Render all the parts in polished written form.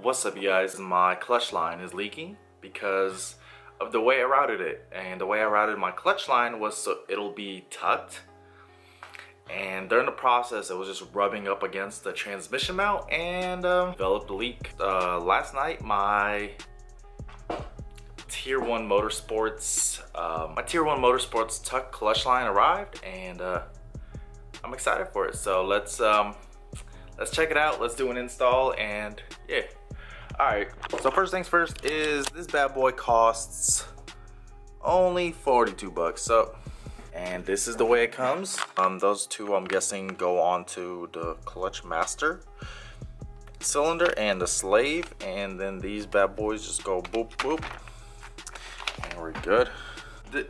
What's up, you guys? My clutch line is leaking because of the way I routed it. And the way I routed my clutch line was so it'll be tucked. And during the process, it was just rubbing up against the transmission mount and developed a leak. Last night, my Tier 1 Motorsports tuck clutch line arrived, and I'm excited for it. So let's check it out. Let's do an install, and yeah. Alright, so first things first is this bad boy costs only 42 bucks. So, and this is the way it comes. Those two, I'm guessing, go onto the clutch master cylinder and the slave, and then these bad boys just go boop boop, and we're good.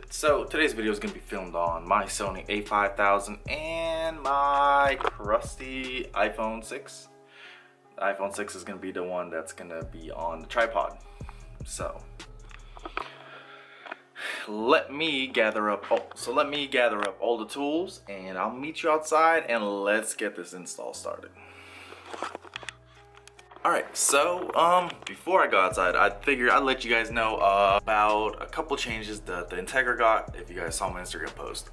So today's video is going to be filmed on my Sony a5000 and my crusty iPhone 6. The iPhone 6 is going to be the one that's going to be on the tripod. So let me gather up all the tools, and I'll meet you outside, and let's get this install started. Alright, so before I go outside, I figured I'd let you guys know about a couple changes that the Integra got, if you guys saw my Instagram post.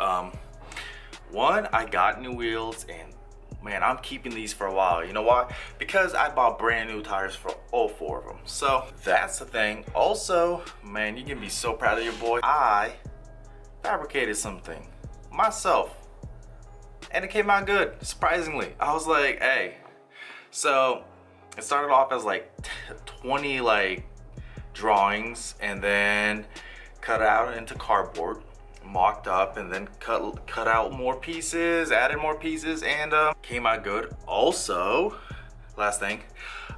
One, I got new wheels, and man, I'm keeping these for a while. You know why? Because I bought brand new tires for all four of them. So that's the thing. Also, man, you can be so proud of your boy. I fabricated something myself, and it came out good, surprisingly. I was like, hey. So it started off as like 20 drawings, and then cut out into cardboard, mocked up, and then cut out more pieces, added more pieces, and came out good. Also, last thing,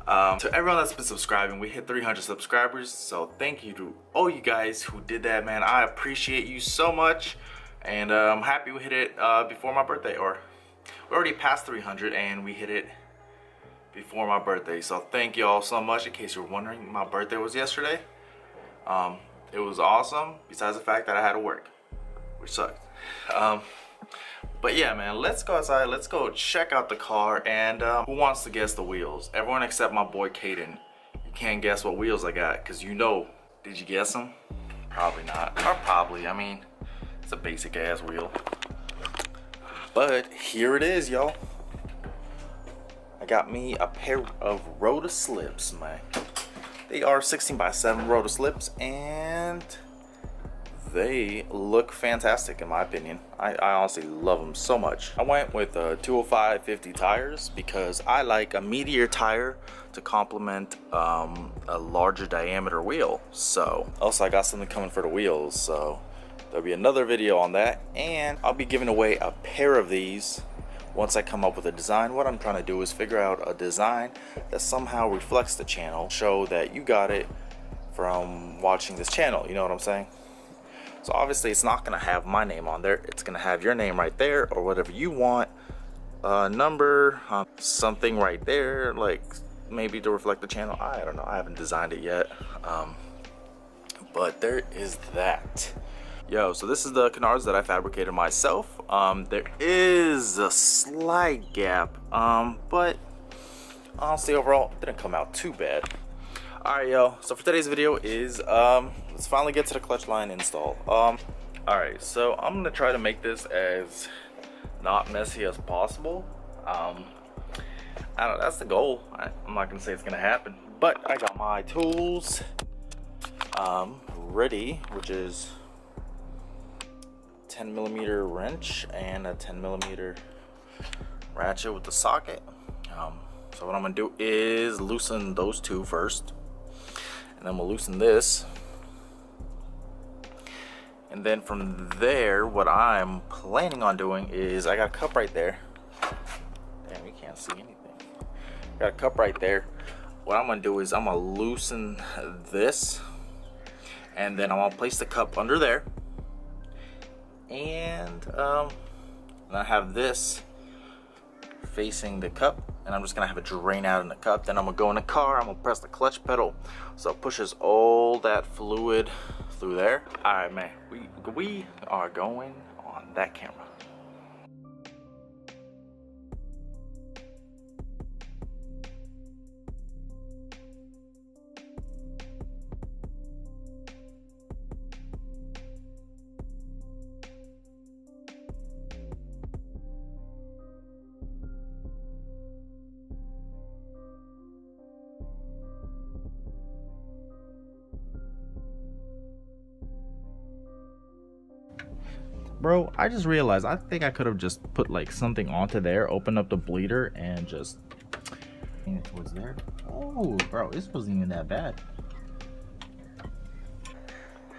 to everyone that's been subscribing, we hit 300 subscribers, so thank you to all you guys who did that, man. I appreciate you so much, and I'm happy we hit it before my birthday, or we already passed 300 and we hit it before my birthday. So thank you all so much. In case you were wondering, my birthday was yesterday. It was awesome, besides the fact that I had to work, which sucked. But yeah, man, let's go outside, let's go check out the car, and who wants to guess the wheels? Everyone except my boy Caden. You can't guess what wheels I got, because you know. Did you guess them? Probably not. Or probably, I mean, it's a basic ass wheel. But here it is, y'all. I got me a pair of rotor slips, man. They are 16x7 rotor slips, and they look fantastic in my opinion. I honestly love them so much. I went with 205/50 tires because I like a meatier tire to complement a larger diameter wheel. So also, I got something coming for the wheels, so there'll be another video on that, and I'll be giving away a pair of these once I come up with a design. What I'm trying to do is figure out a design that somehow reflects the channel, show that you got it from watching this channel, you know what I'm saying? So obviously it's not gonna have my name on there, it's gonna have your name right there, or whatever you want, number, something right there, like maybe to reflect the channel. I don't know, I haven't designed it yet, but there is that. Yo, so this is the canards that I fabricated myself. There is a slight gap, but honestly overall it didn't come out too bad. Alright, yo, so for today's video is let's finally get to the clutch line install. Alright, so I'm gonna try to make this as not messy as possible. I don't know, that's the goal. I'm not gonna say it's gonna happen, but I got my tools ready, which is 10mm wrench and a 10mm ratchet with the socket. So what I'm gonna do is loosen those two first, and then we'll loosen this, and then from there what I'm planning on doing is, I got a cup right there. Damn, you can't see anything. Got a cup right there. What I'm gonna do is I'm gonna loosen this, and then I'm gonna place the cup under there, and I have this facing the cup, and I'm just gonna have it drain out in the cup. Then I'm gonna go in the car, I'm gonna press the clutch pedal so it pushes all that fluid through there. All right, man, we are going on that camera. Bro, I just realized I think I could have just put like something onto there, open up the bleeder, and just aim it towards there. Oh, bro, this wasn't even that bad.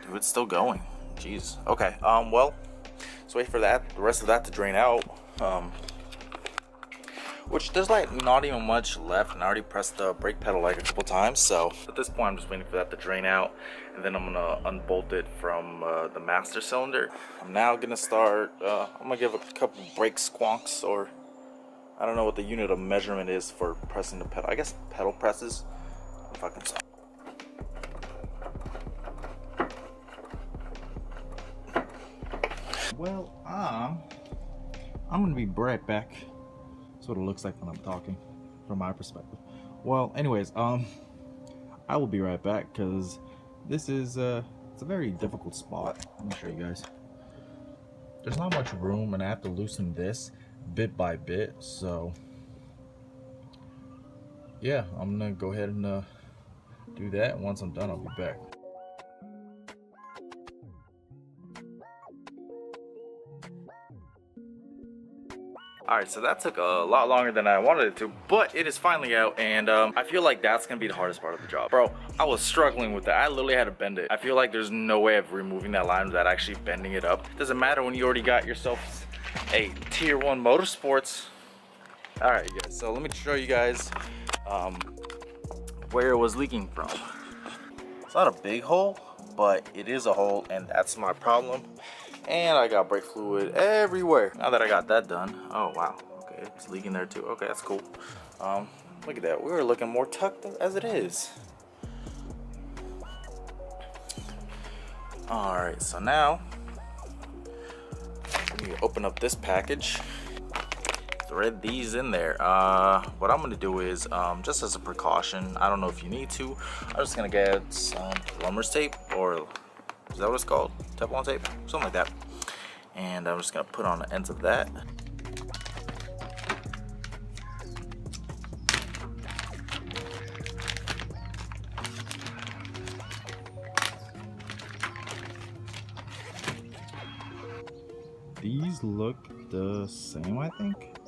Dude, it's still going. Jeez. Okay. Well, let's wait for that, the rest of that to drain out. Which there's like not even much left, and I already pressed the brake pedal like a couple times. So at this point, I'm just waiting for that to drain out, and then I'm gonna unbolt it from the master cylinder. I'm now gonna start. I'm gonna give a couple brake squonks, or I don't know what the unit of measurement is for pressing the pedal. I guess pedal presses. If I can stop. Well, I'm gonna be right back. That's what it looks like when I'm talking, from my perspective. Well, anyways, I will be right back because this is it's a very difficult spot. Let me show you guys. There's not much room, and I have to loosen this bit by bit. So yeah, I'm gonna go ahead and do that. And once I'm done, I'll be back. Alright, so that took a lot longer than I wanted it to, but it is finally out, and I feel like that's gonna be the hardest part of the job. Bro, I was struggling with that. I literally had to bend it. I feel like there's no way of removing that line without actually bending it up. Doesn't matter when you already got yourself a tier 1 motorsports. Alright, you guys, so let me show you guys where it was leaking from. It's not a big hole, but it is a hole, and that's my problem. And I got brake fluid everywhere. Now that I got that done, oh wow, okay, it's leaking there too. Okay, that's cool. Look at that, we were looking more tucked as it is. All right, so now let me open up this package, thread these in there. What I'm gonna do is, just as a precaution, I don't know if you need to, I'm just gonna get some plumber's tape, or is that what it's called? Teflon tape? Something like that. And I'm just gonna put on the ends of that. These look the same, I think.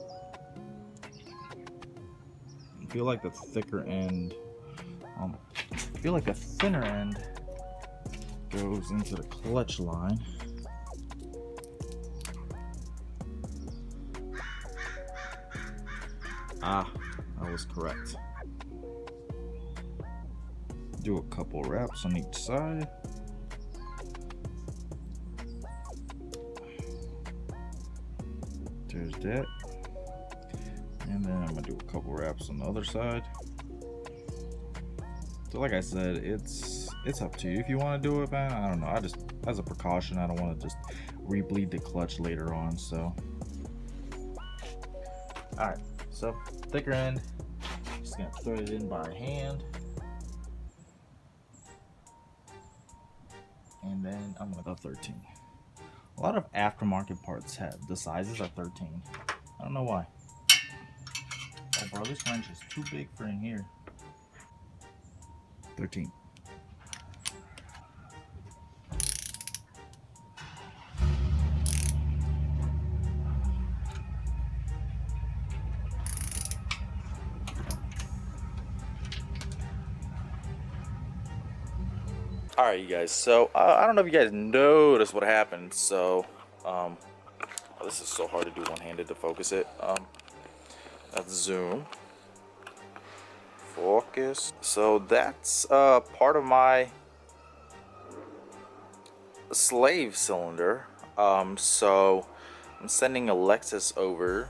I feel like the thicker end, I feel like the thinner end goes into the clutch line. Ah, I was correct. Do a couple wraps on each side. There's that. And then I'm gonna do a couple wraps on the other side. So like I said, it's up to you if you want to do it, man. I don't know. I just, as a precaution, I don't want to just re-bleed the clutch later on. So, all right. So thicker end, just gonna thread it in by hand, and then I'm gonna go 13. A lot of aftermarket parts have the sizes are 13. I don't know why. Oh, bro, this wrench is too big for in here. 13. All right, you guys, so I don't know if you guys noticed what happened. So oh, this is so hard to do one-handed to focus it. That's zoom, focus. So that's part of my slave cylinder. So I'm sending Alexis over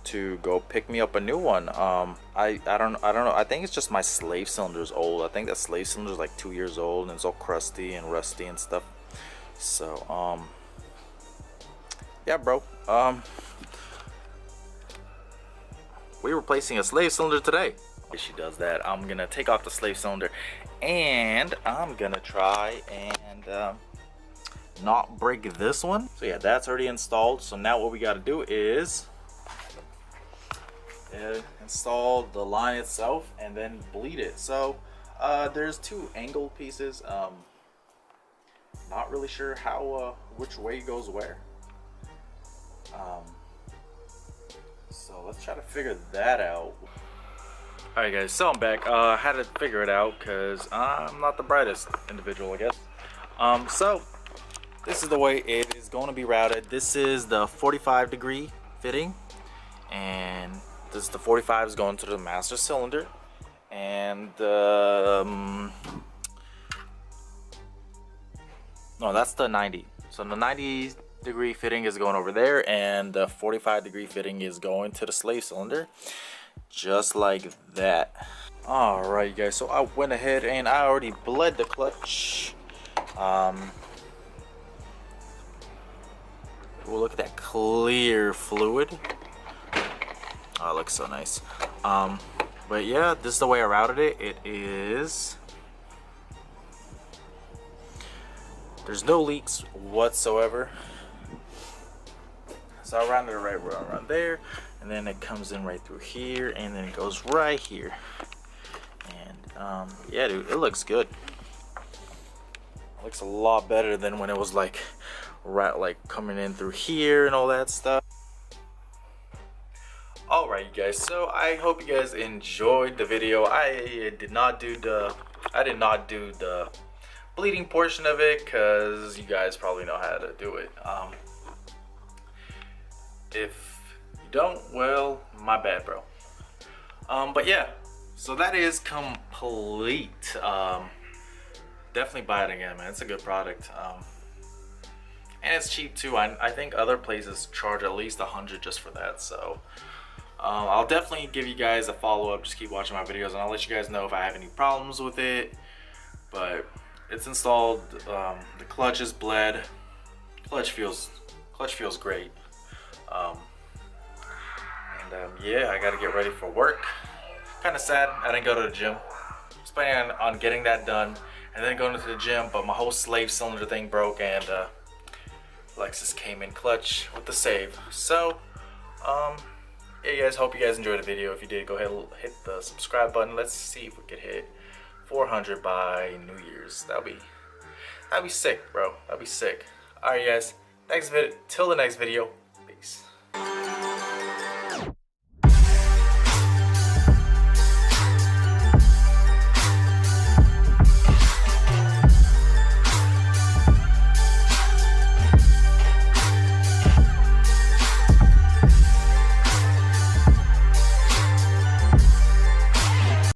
to go pick me up a new one. I don't know. I think it's just my slave cylinder's old. I think that slave cylinder's like 2 years old, and it's all crusty and rusty and stuff. So yeah, bro. We're replacing a slave cylinder today. If she does that, I'm gonna take off the slave cylinder, and I'm gonna try and not break this one. So yeah, that's already installed. So now what we got to do is install the line itself and then bleed it. So there's two angle pieces. Not really sure how which way goes where. So let's try to figure that out. Alright guys, so I'm back. I had to figure it out because I'm not the brightest individual, I guess. So this is the way it is going to be routed. This is the 45-degree fitting, and this is the 45 is going to the master cylinder, and no, that's the 90. So the 90-degree fitting is going over there, and the 45-degree fitting is going to the slave cylinder, just like that. All right, you guys. So I went ahead and I already bled the clutch. We'll look at that clear fluid. Oh, it looks so nice. But yeah, this is the way I routed it. It is. There's no leaks whatsoever. So I rounded it right around there, and then it comes in right through here, and then it goes right here. And yeah, dude, it looks good. It looks a lot better than when it was like coming in through here and all that stuff. Alright, you guys, so I hope you guys enjoyed the video. I did not do the bleeding portion of it because you guys probably know how to do it. If you don't, well, my bad, bro. But yeah, so that is complete. Definitely buy it again, man. It's a good product. And it's cheap too. I think other places charge at least $100 just for that. So I'll definitely give you guys a follow-up. Just keep watching my videos, and I'll let you guys know if I have any problems with it. But it's installed. The clutch is bled. Clutch feels great. Yeah, I gotta get ready for work. Kind of sad I didn't go to the gym. I was planning on getting that done and then going to the gym, but my whole slave cylinder thing broke, and Lexus came in clutch with the save. So yeah, guys, hope you guys enjoyed the video. If you did, go ahead and hit the subscribe button. Let's see if we could hit 400 by New Year's. That'd be sick, bro. That'd be sick. All right, guys. Till the next video. Peace.